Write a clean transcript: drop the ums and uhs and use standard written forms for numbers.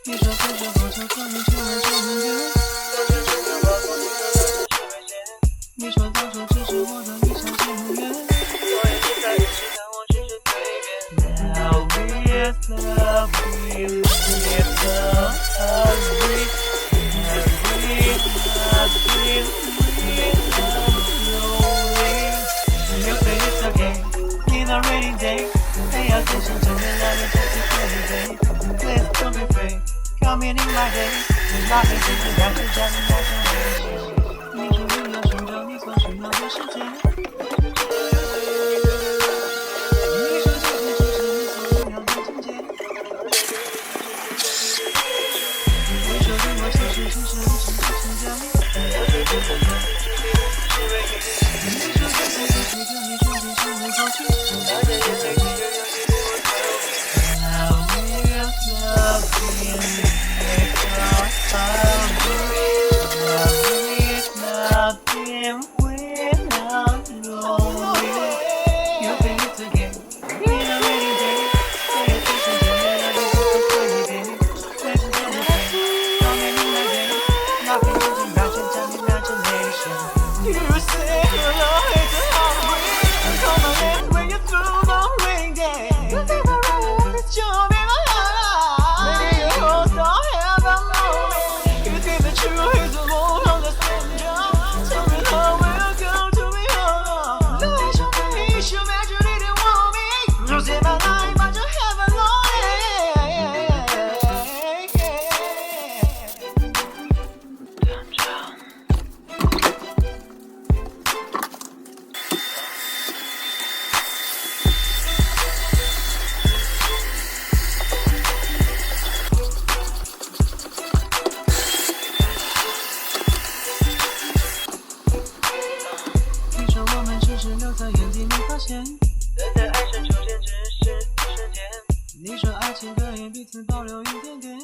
你说分手后就可以成为永远，你说当初只是我的一厢情愿，我也是在认识但我只是对面。Now we're loving, we're so hungry, we're nothing, we're lonely. You say it's okay, need a rainy day. Pay attention to me, let me take you crazy. Please don't be afraid, come in my day. 那黑子应该是真的是危险。你说你要寻找你所需要的世界，你说这些只是你所不要的情节，你说对我其实只是无声的请教，你说这些只是跟你说的是没过去。Now we're loving, nothing, we're not lonely. You think it's a game, in a rainy day. Pay attention to me, let me go crazy, baby. Let's do the thing, coming in my day. Nothing is imagined, imagination. You say you're hungry, come on and bring it through the rain day. You think I'm right, it's your baby. Maybe you hold the heaven moment. You think the truth is the moon on the stranger. Tell me how we'll go to be home. Let your face, you imagine it and want me. Losing my life, but you haven't known你说我们只是留在原地没发现，等待爱神出现只是一瞬间。你说爱情可以彼此保留一点点。